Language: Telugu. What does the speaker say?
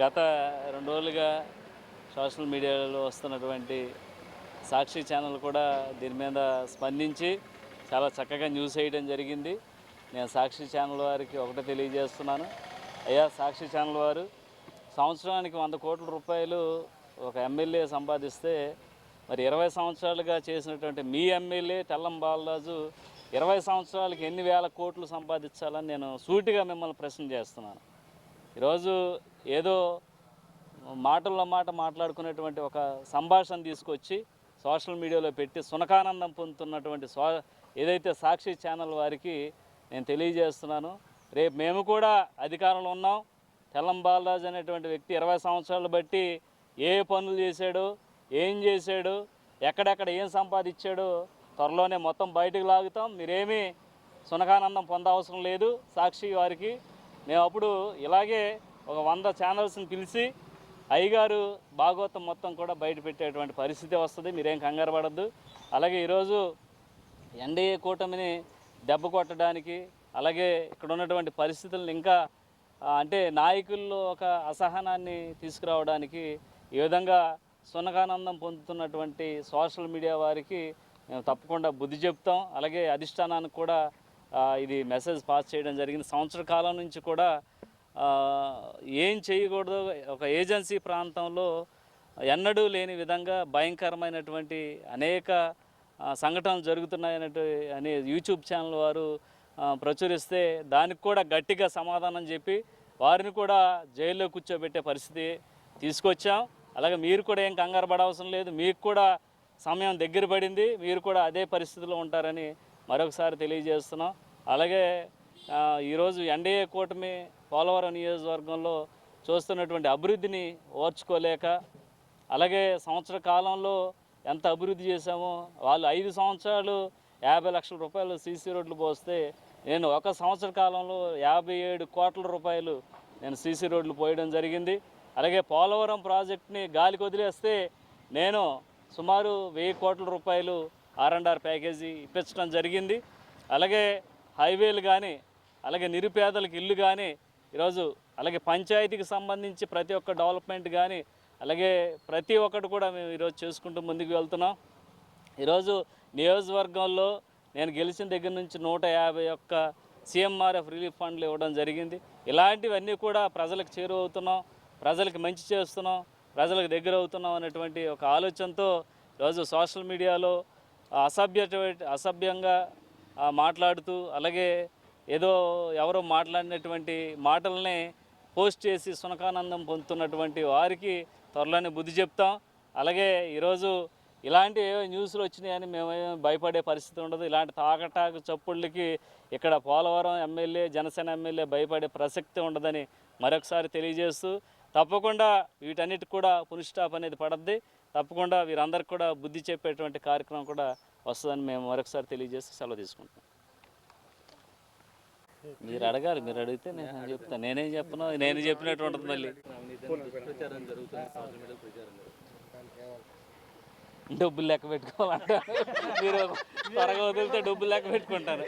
గత 2 రోజులుగా సోషల్ మీడియాలో వస్తున్నటువంటి సాక్షి ఛానల్ కూడా దీని మీద స్పందించి చాలా చక్కగా న్యూస్ వేయడం జరిగింది. నేను సాక్షి ఛానల్ వారికి ఒకటే తెలియజేస్తున్నాను. అయ్యా సాక్షి ఛానల్ వారు, సంవత్సరానికి 100 కోట్ల రూపాయలు ఒక ఎమ్మెల్యే సంపాదిస్తే మరి 20 సంవత్సరాలుగా చేసినటువంటి మీ ఎమ్మెల్యే తెల్లం బాలరాజు 20 సంవత్సరాలకి ఎన్ని వేల కోట్లు సంపాదించాలని నేను సూటిగా మిమ్మల్ని ప్రశ్న చేస్తున్నాను. ఈరోజు ఏదో మాటల్లో మాట మాట్లాడుకునేటువంటి ఒక సంభాషణ తీసుకొచ్చి సోషల్ మీడియాలో పెట్టి సునకానందం పొందుతున్నటువంటి ఏదైతే సాక్షి ఛానల్ వారికి నేను తెలియజేస్తున్నాను, రేపు మేము కూడా అధికారంలో ఉన్నాం. తెల్లం బాలరాజు అనేటువంటి వ్యక్తి 20 సంవత్సరాలు బట్టి ఏ పనులు చేశాడో, ఏం చేశాడో, ఎక్కడెక్కడ ఏం సంపాదించాడో త్వరలోనే మొత్తం బయటకు లాగుతాం. మీరేమీ సునకానందం పొందవసరం లేదు. సాక్షి వారికి మేము అప్పుడు ఇలాగే ఒక 100 ఛానల్స్ని పిలిచి అయ్యగారు భాగవతం మొత్తం కూడా బయట పెట్టేటువంటి పరిస్థితి వస్తుంది. మీరేం కంగారు పడద్దు. అలాగే ఈరోజు ఎన్డీఏ కూటమిని దెబ్బ కొట్టడానికి, అలాగే ఇక్కడ ఉన్నటువంటి పరిస్థితులను ఇంకా అంటే నాయకుల్లో ఒక అసహనాన్ని తీసుకురావడానికి ఈ విధంగా సునకానందం పొందుతున్నటువంటి సోషల్ మీడియా వారికి మేము తప్పకుండా బుద్ధి చెప్తాం. అలాగే అధిష్టానానికి కూడా ఇది మెసేజ్ పాస్ చేయడం జరిగింది. సంవత్సర కాలం నుంచి కూడా ఏం చేయకూడదు, ఒక ఏజెన్సీ ప్రాంతంలో ఎన్నడూ లేని విధంగా భయంకరమైనటువంటి అనేక సంఘటనలు జరుగుతున్నాయనే యూట్యూబ్ ఛానల్ వారు ప్రచురిస్తే దానికి కూడా గట్టిగా సమాధానం చెప్పి వారిని కూడా జైల్లో కూర్చోబెట్టే పరిస్థితి తీసుకొచ్చాం. అలాగే మీరు కూడా ఏం కంగారు పడవసరం లేదు. మీకు కూడా సమయం దగ్గర పడింది. మీరు కూడా అదే పరిస్థితిలో ఉంటారని మరొకసారి తెలియజేస్తున్నాం. అలాగే ఈరోజు ఎన్డీఏ కూటమి పోలవరం నియోజకవర్గంలో చూస్తున్నటువంటి అభివృద్ధిని ఓర్చుకోలేక, అలాగే సంవత్సర కాలంలో ఎంత అభివృద్ధి చేశామో, వాళ్ళు 5 సంవత్సరాలు 50 లక్షల రూపాయలు సీసీ రోడ్లు పోస్తే నేను ఒక సంవత్సర కాలంలో 57 కోట్ల రూపాయలు నేను సీసీ రోడ్లు పోయడం జరిగింది. అలాగే పోలవరం ప్రాజెక్ట్ని గాలికి వదిలేస్తే నేను సుమారు 1000 కోట్ల రూపాయలు R&R ప్యాకేజీ ఇప్పించడం జరిగింది. అలాగే హైవేలు కానీ, అలాగే నిరుపేదలకు ఇల్లు కానీ ఈరోజు, అలాగే పంచాయతీకి సంబంధించి ప్రతి ఒక్క డెవలప్మెంట్ కానీ, అలాగే ప్రతి ఒక్కటి కూడా మేము ఈరోజు చేసుకుంటూ ముందుకు వెళ్తున్నాం. ఈరోజు నియోజకవర్గంలో నేను గెలిచిన దగ్గర నుంచి 151 CMRF రిలీఫ్ ఫండ్లు ఇవ్వడం జరిగింది. ఇలాంటివన్నీ కూడా ప్రజలకు చేరువవుతున్నాం, ప్రజలకు మంచి చేస్తున్నాం, ప్రజలకు దగ్గర అవుతున్నాం అనేటువంటి ఒక ఆలోచనతో ఈరోజు సోషల్ మీడియాలో అసభ్యంగా మాట్లాడుతూ, అలాగే ఏదో ఎవరో మాట్లాడినటువంటి మాటల్ని పోస్ట్ చేసి సునకానందం పొందుతున్నటువంటి వారికి త్వరలోనే బుద్ధి చెప్తాం. అలాగే ఈరోజు ఇలాంటి ఏవో న్యూస్లు వచ్చినాయని మేమేమో భయపడే పరిస్థితి ఉండదు. ఇలాంటి తాకటాకు చప్పుళ్ళకి ఇక్కడ పోలవరం ఎమ్మెల్యే, జనసేన ఎమ్మెల్యే భయపడే ప్రసక్తి ఉండదని మరొకసారి తెలియజేస్తూ, తప్పకుండా వీటన్నిటికి కూడా పునిస్టాప్ అనేది పడద్ది. తప్పకుండా వీరందరికీ కూడా బుద్ధి చెప్పేటువంటి కార్యక్రమం కూడా వస్తుందని మేము మరొకసారి తెలియజేసి సెలవు తీసుకుంటాం. మీరు అడగాలి, మీరు అడిగితే నేను చెప్తాను. నేనేం చెప్పను, నేను చెప్పినట్టు ఉంటుంది. మళ్ళీ డబ్బులు లెక్క పెట్టుకోవాలంటే మీరు త్వరగా వదిలితే డబ్బులు లెక్క పెట్టుకుంటారు.